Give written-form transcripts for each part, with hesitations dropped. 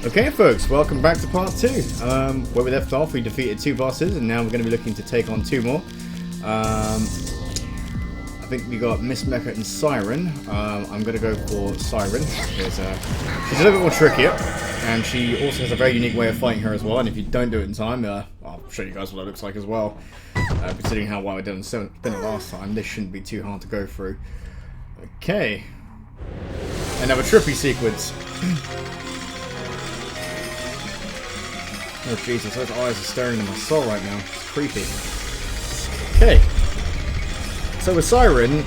Okay folks, welcome back to part 2. Where we left off, we defeated 2 bosses and now we're going to be looking to take on 2 more. I think we got Miss Mecha and Siren. I'm going to go for Siren because she's a little bit more trickier and she also has a very unique way of fighting her as well, and if you don't do it in time, I'll show you guys what it looks like as well. Considering how well I did on Spinner last time, this shouldn't be too hard to go through. Okay. Another trippy sequence. Oh Jesus, those eyes are staring into my soul right now. It's creepy. Okay. So with Siren,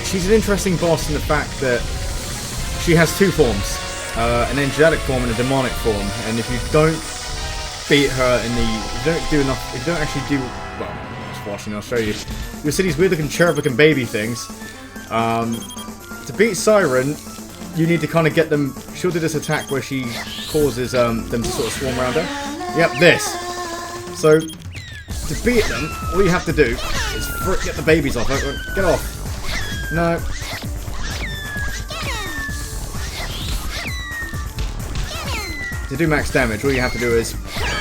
she's an interesting boss in the fact that she has 2 forms. An angelic form and a demonic form. And if you don't beat her in the... if you don't do enough... if you don't actually do... well, just watching, I'll show you. You'll see these weird looking cherub looking baby things. To beat Siren, you need to kind of get them... she'll do this attack where she causes them to sort of swarm around her. Yep, this. So, to beat them, all you have to do is get the babies off. Get off. No. To do max damage, all you have to do is...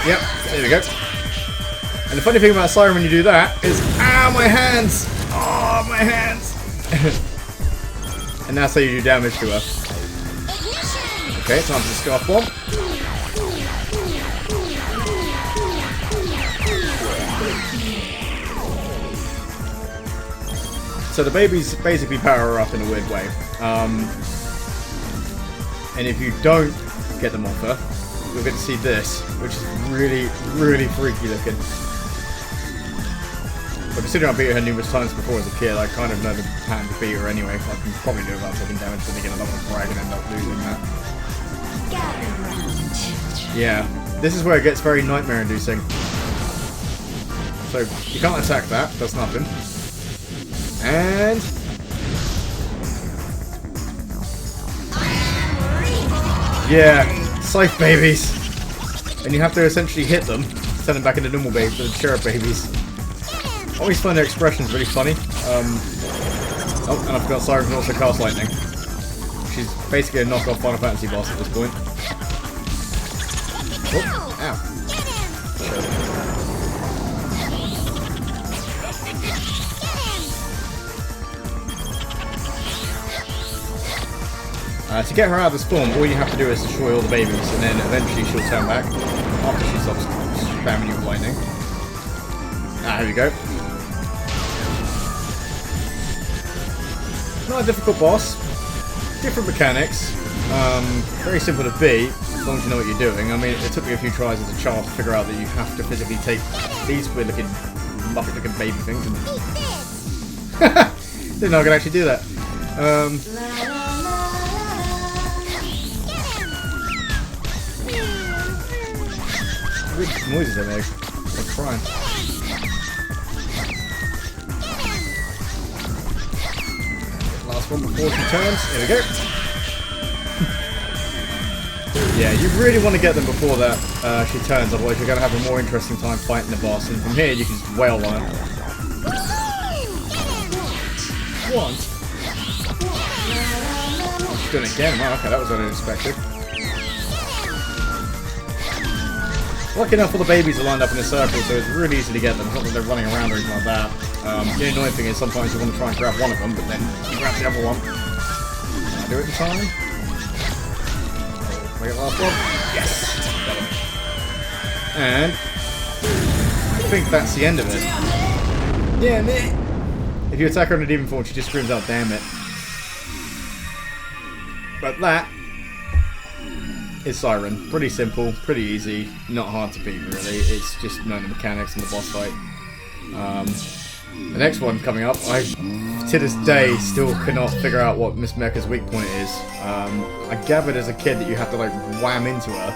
yep, there we go. And the funny thing about Siren when you do that is... ah, my hands! Oh, my hands! And that's how you do damage to her. Okay, time for the Scarf Bomb. So the babies basically power her up in a weird way. And if you don't get them off her, you'll get to see this, which is really, really freaky looking. But considering I beat her numerous times before as a kid, I kind of know the pattern to beat her anyway. I can probably do about taking damage to begin. I don't want to brag and end up losing that. Yeah, this is where it gets very nightmare-inducing. So, you can't attack that, that's nothing. And... yeah, scythe babies! And you have to essentially hit them, turn them back into normal babies, the cherub babies. I always find their expressions really funny. Oh, and I forgot Siren can also cast lightning. She's basically a knockoff Final Fantasy boss at this point. Oh, ow. To get her out of the storm, all you have to do is destroy all the babies, and then eventually she'll turn back after she stops spamming you with lightning. Ah, here we go. Not a difficult boss. Different mechanics. Very simple to beat, as long as you know what you're doing. I mean, it took me a few tries as a child to figure out that you have to physically take these weird looking, muppet looking baby things and... didn't know I could actually do that. Weird noises they make. They're crying. Last one before she turns. Here we go. Yeah, you really want to get them before that she turns, otherwise you're going to have a more interesting time fighting the boss. And from here, you can just wail on her. What? She's doing it again. Wow, okay, that was unexpected. Lucky enough, all the babies are lined up in a circle, so it's really easy to get them. It's not that they're running around or anything like that. The annoying thing is sometimes you want to try and grab one of them, but then you grab the other one. Can I do it in time? Can I get the last one? Yes! Got him. And I think that's the end of it. Yeah, mate! If you attack her in a demon form, she just screams out, damn it. But that is Siren. Pretty simple, pretty easy, not hard to beat really. It's just knowing the mechanics and the boss fight. The next one coming up, I to this day still cannot figure out what Miss Mecha's weak point is. I gathered as a kid that you have to like wham into her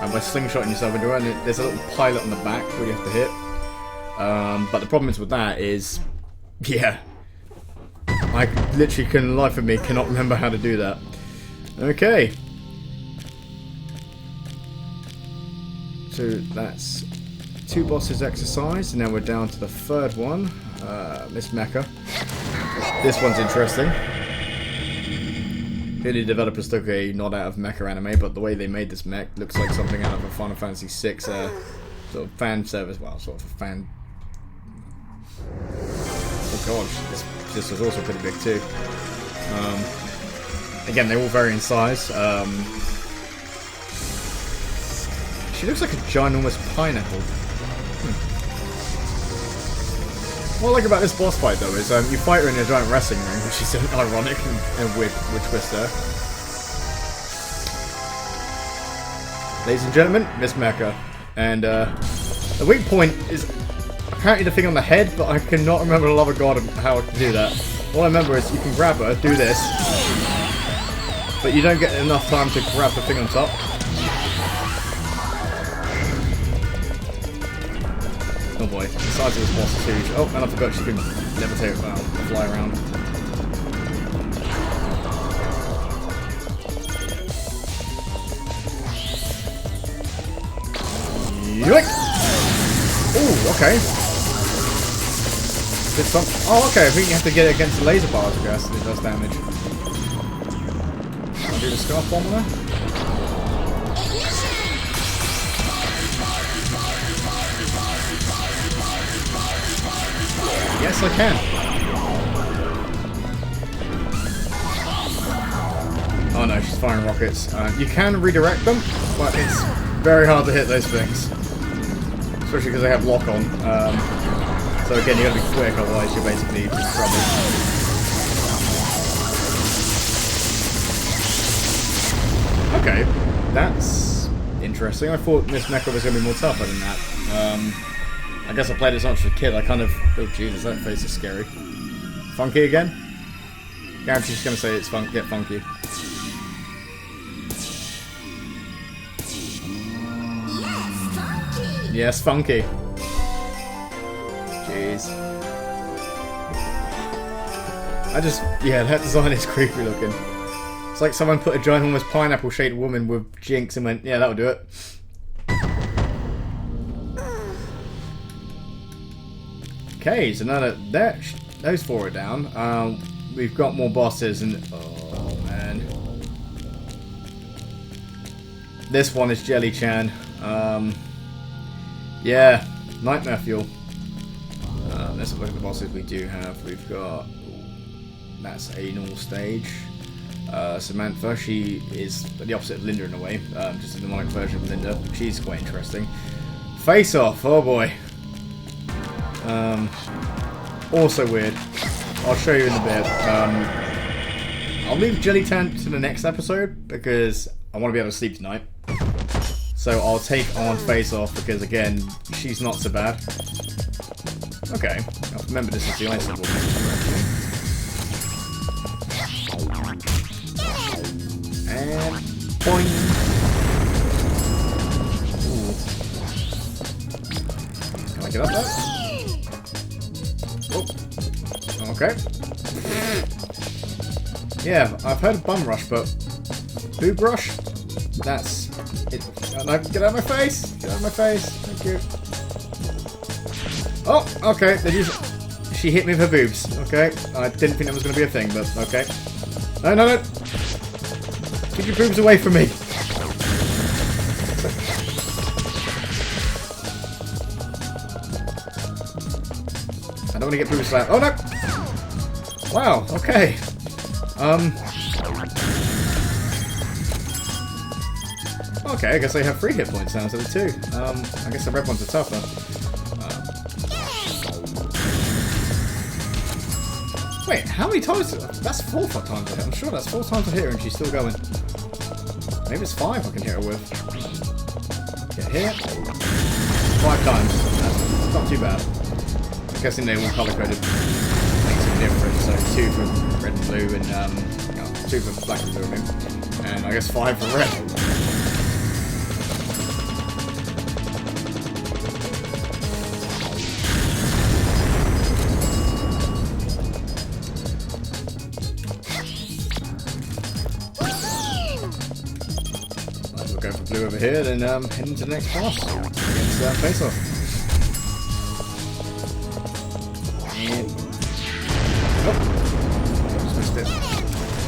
by slingshotting yourself into her, and there's a little pilot on the back where you have to hit. But the problem is with that is, yeah, I literally can, life of me, cannot remember how to do that. Okay. So that's 2 bosses exercised, and now we're down to the 3rd one, Miss Mecha. This one's interesting. Clearly, developers took a nod out of Mecha anime, but the way they made this mech looks like something out of a Final Fantasy VI sort of fan service. Well, sort of a fan. Oh gosh, this was also pretty big too. Again, they all vary in size. She looks like a ginormous pineapple. What I like about this boss fight, though, is you fight her in a giant wrestling ring, which is ironic and weird twist there. Ladies and gentlemen, Miss Mecha. And the weak point is apparently the thing on the head, but I cannot remember the love of God how I can do that. All I remember is you can grab her, do this, but you don't get enough time to grab the thing on top. Oh boy, the size of this boss is huge. Oh, and I forgot she can levitate about, fly around. Yoink! Ooh, okay. Did some. Oh, okay. I think you have to get it against the laser bars, I guess, and it does damage. I'll do the scarf bomb on her. Yes, I can. Oh no, she's firing rockets. You can redirect them, but it's very hard to hit those things. Especially because they have lock on. So again, you gotta be quick, otherwise you're basically just trouble. Okay, that's interesting. I thought Miss Mecha was gonna be more tougher than that. I guess I played as much as a kid. I kind of... Oh, Jesus, that face is scary. Funky again? Guarantee she's going to say it's fun. Get funky. Yes, funky. Jeez. Yeah, that design is creepy looking. It's like someone put a ginormous pineapple-shaped woman with jinx and went, yeah, that'll do it. Okay, so now that those four are down, we've got more bosses, and oh man, this one is Jelly-chan. Yeah, nightmare fuel. Let's look at the bosses we do have. We've got that's a normal stage. Samantha, she is the opposite of Linda in a way, just a demonic version of Linda. She's quite interesting. Face Off, oh boy. Also weird. I'll show you in a bit. I'll leave Jelly-chan to the next episode because I want to be able to sleep tonight. So I'll take on Face Off because again, she's not so bad. Okay, I'll remember this is the ice level. And boing. Ooh. Can I get up there? Oh, okay. Yeah, I've heard of Bum Rush, but Boob Rush? That's it. No, get out of my face! Get out of my face! Thank you. Oh, okay. She hit me with her boobs. Okay, I didn't think that was going to be a thing, but okay. No, no, no! Keep your boobs away from me! I don't want to get boob slapped. Oh no! Wow, okay. Okay, I guess they have 3 hit points now instead of 2. I guess the red ones are tougher. Wait, how many times? That's 4 times I hit. I'm sure that's 4 times I hit her and she's still going. Maybe it's 5 I can hit her with. Get hit. 5 times. That's not too bad. I'm guessing they all color coded makes it different. So 2 for red and blue, and 2 for black and blue, I mean. And I guess 5 for red. We'll go for blue over here, then head into the next boss against Face Off. And oh, just missed it.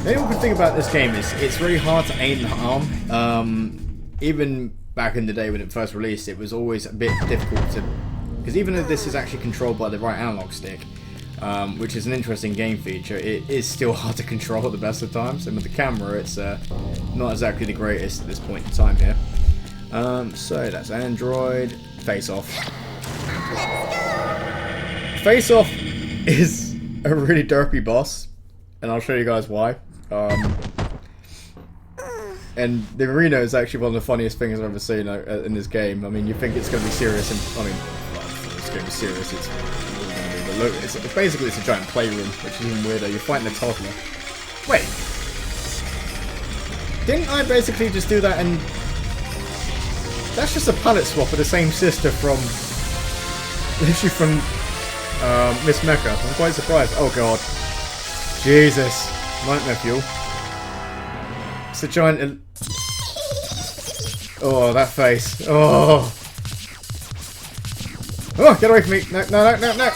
The only good thing about this game is it's really hard to aim the arm. Even back in the day when it first released, it was always a bit difficult to... Because even though this is actually controlled by the right analog stick, which is an interesting game feature, it is still hard to control at the best of times. And with the camera, it's not exactly the greatest at this point in time here. So that's Android. Face Off. Face Off is a really derpy boss, and I'll show you guys why. And the arena is actually one of the funniest things I've ever seen in this game. I mean, you think it's going to be serious, and I mean, well, it's going to be serious. It's going to be, but look, basically it's a giant playroom, which is even weirder. You're fighting a toddler. Wait, didn't I basically just do that? And that's just a palette swap of the same sister from, literally from Miss Mecha. I'm quite surprised. Oh god, Jesus, nightmare fuel. It's a giant... Oh, that face. Oh. Oh, get away from me. No, no, no, no, no.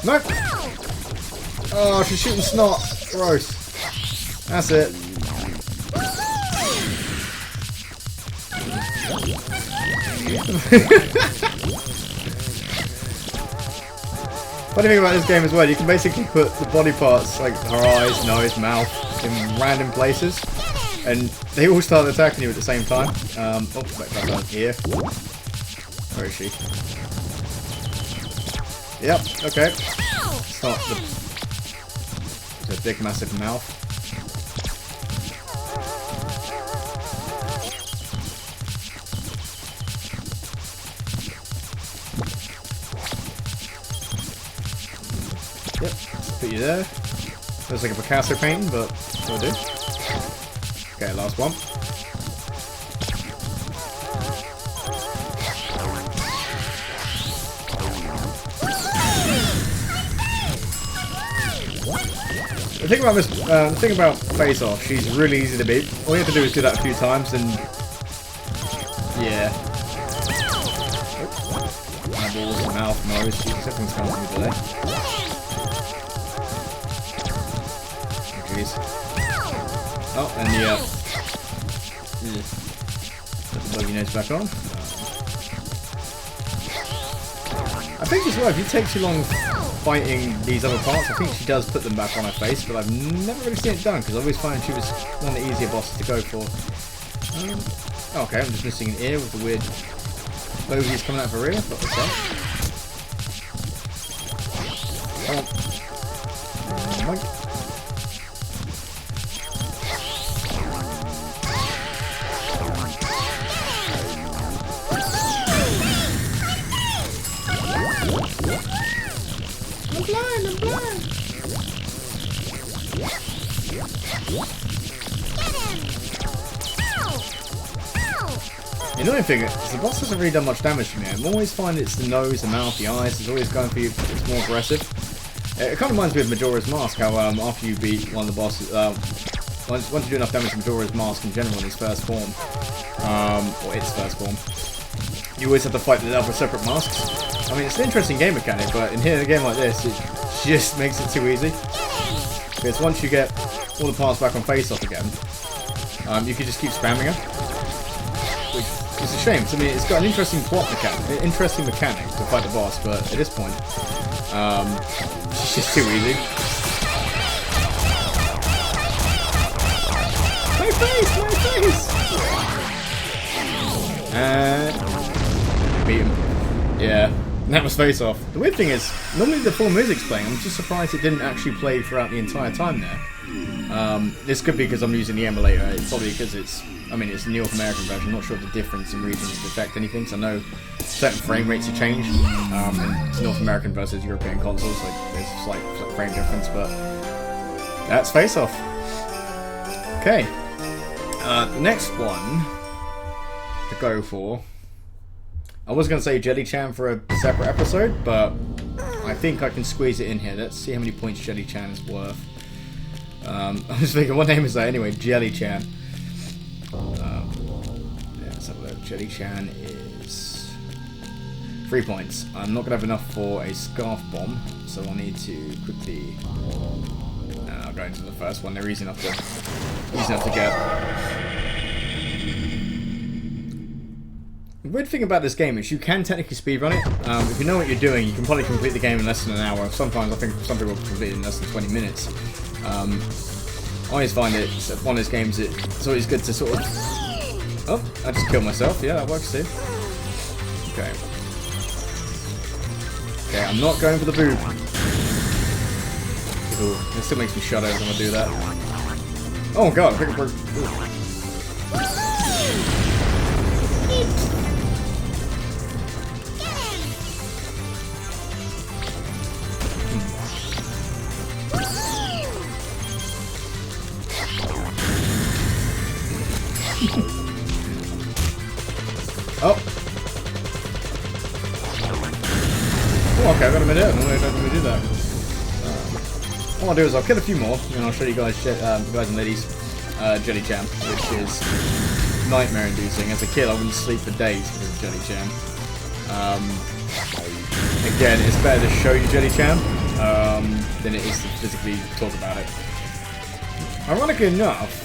No. Oh, she's shooting snot. Gross. That's it. Funny thing about this game as well, you can basically put the body parts, like her eyes, nose, mouth, in random places. And they all start attacking you at the same time. Oh, back down here. Where is she? Yep, okay. It's not the... It's a big, massive mouth. Yep, put you there. Looks like a Picasso painting, but will do. Okay, last one. The thing about Face Off, she's really easy to beat. All you have to do is do that a few times, and yeah. Eyeballs, mouth, nose, everything's coming to me today. Oh, jeez. Oh, and put the buggy nose back on. I think as well, if you take too long fighting these other parts, I think she does put them back on her face, but I've never really seen it done, because I always find she was one of the easier bosses to go for. Okay, I'm just missing an ear with the weird bogies coming out of her ear, but okay. Oh. I'm blind! The annoying thing is the boss hasn't really done much damage to me. I'm always finding it's the nose, the mouth, the eyes. It's always going for you. It's more aggressive. It kind of reminds me of Majora's Mask. How after you beat one of the bosses, once you do enough damage to Majora's Mask in general in his first form, or its first form, you always have to fight the other separate masks. I mean, it's an interesting game mechanic, but in here, a game like this, it just makes it too easy. Because once you get all the parts back on Face Off again, you can just keep spamming her. Which is a shame. I mean, it's got an interesting plot mechanic, to fight the boss, but at this point, it's just too easy. My face! My face! Beat him. Yeah. That was Face Off. The weird thing is, normally the full music's playing. I'm just surprised it didn't actually play throughout the entire time there. This could be because I'm using the emulator. It's probably because it's the North American version. I'm not sure if the difference in regions would affect anything. So I know certain frame rates have changed in North American versus European consoles. Like there's a slight frame difference, but that's Face Off. Okay. The next one to go for. I was going to say Jelly Chan for a separate episode, but I think I can squeeze it in here. Let's see how many points Jelly Chan is worth. I was thinking, what name is that anyway? Jelly Chan. Yeah, let's have a look. Jelly Chan is 3 points. I'm not going to have enough for a Scarf Bomb, so I'll need to quickly... not going to the first one. They're easy enough to get. The weird thing about this game is you can technically speedrun it. If you know what you're doing, you can probably complete the game in less than an hour. Sometimes I think some people complete it in less than 20 minutes. I always find it's one of those games it's always good to sort of... Oh, I just killed myself. Yeah, that works too. Okay. Okay, I'm not going for the boob. Ooh, it still makes me shudder when I do that. Oh god, I think I broke... Oh! Oh, okay, I've got a minute. I don't normally do that. What I'll do is I'll kill a few more, and I'll show you guys, guys and ladies, Jelly Jam, which is nightmare-inducing. As a kid, I wouldn't sleep for days because of Jelly Jam. Again, it's better to show you Jelly Jam than it is to physically talk about it. Ironically enough,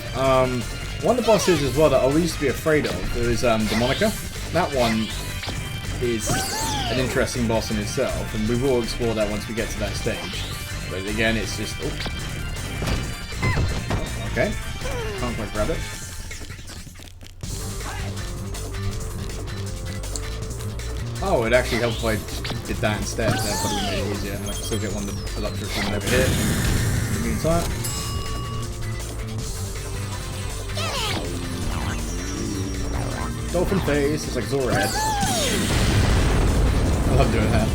one of the bosses as well that I used to be afraid of is Demonica. That one is an interesting boss in itself, and we will explore that once we get to that stage. But again, it's just... Oh. Okay. Can't quite grab it. Oh, it actually helped if I did that instead. That probably made it easier. And I can still get one of the luxury from over here. In the meantime. Dolphin face, it's like Zora head. I love doing that.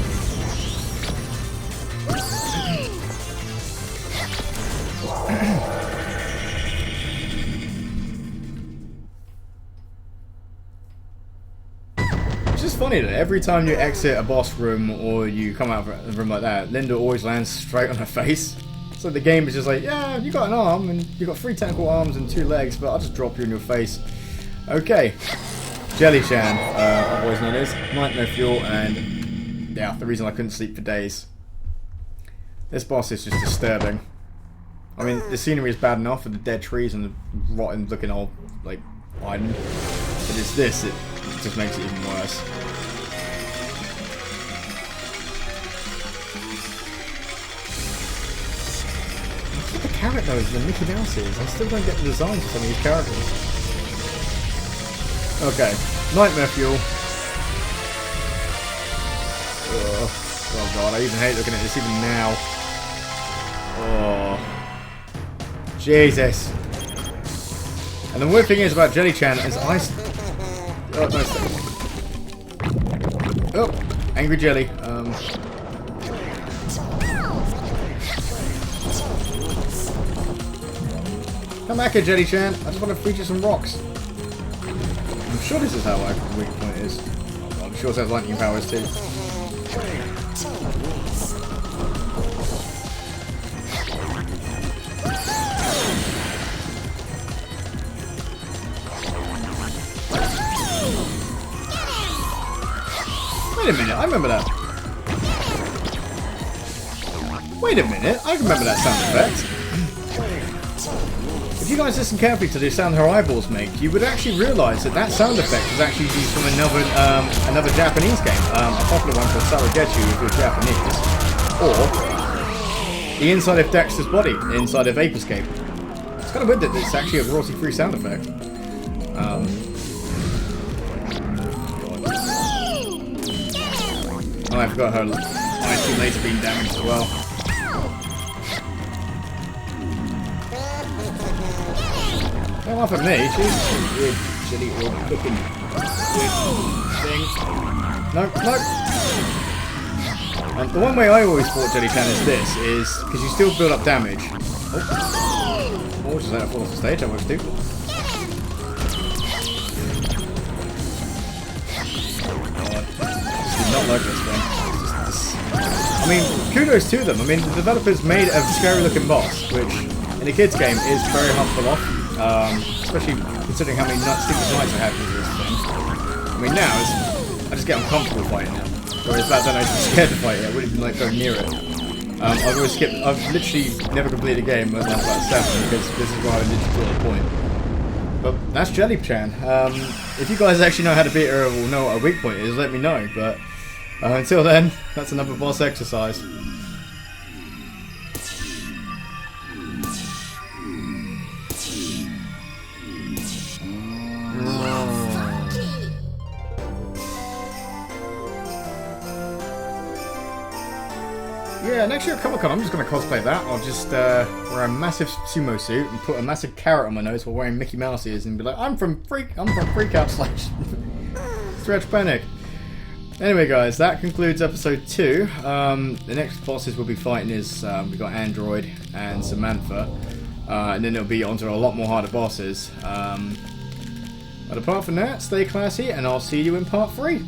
It's just funny that every time you exit a boss room or you come out of a room like that, Linda always lands straight on her face. So the game is just like, yeah, you got an arm and you got 3 technical arms and 2 legs, but I'll just drop you in your face. Okay. Jelly Chan, otherwise known as Nightmare Fuel, and yeah, the reason I couldn't sleep for days. This boss is just disturbing. I mean, the scenery is bad enough with the dead trees and the rotten looking old, like, iron. But it's this, it just makes it even worse. Look at the carrot nose and the Mickey Mouse is. I still don't get the designs for some of these characters. Okay, Nightmare Fuel. Oh god, I even hate looking at this even now. Oh. Jesus. And the weird thing is about Jelly Chan is Oh, no. Oh, Angry Jelly. Come back here, Jelly Chan. I just want to feature some rocks. I'm sure this is how my weak point is. Oh god, I'm sure it has lightning powers too. Wait a minute, I remember that. Wait a minute, I remember that sound effect. If you guys listen carefully to the sound her eyeballs make, you would actually realise that that sound effect was actually used from another Japanese game, a popular one called Saragechu if you're Japanese, or the inside of Dexter's body, inside of Vaporscape. It's kind of weird that it's actually a royalty-free sound effect. Oh, I forgot her ice beam laser being damaged as well. Don't laugh at me, she's a weird, shitty, old looking thing. No. And the one way I always fought Jelly Chan is this, because you still build up damage. Oh, just let her fall off the stage, I was too. Not like this one. I mean, kudos to them. I mean, the developers made a scary looking boss, which in a kid's game is very hard to pull off. Especially considering how many stupid nights I have with this thing. I mean, now I just get uncomfortable fighting it. Whereas back then I was scared to fight it. I wouldn't even like go near it. I've always skipped. I've literally never completed a game until I was about 7 because this is where I literally draw the point. But that's Jelly-chan. If you guys actually know how to beat her or know what a weak point is, let me know. But until then, that's another boss exercise. Yeah, next year at Comic Con, I'm just going to cosplay that. I'll just wear a massive sumo suit and put a massive carrot on my nose while wearing Mickey Mouse ears and be like, I'm from Freakout / Stretch Panic. Anyway, guys, that concludes episode 2. The next bosses we'll be fighting is we've got Android and Samantha, and then it'll be onto a lot more harder bosses. But apart from that, stay classy, and I'll see you in part 3.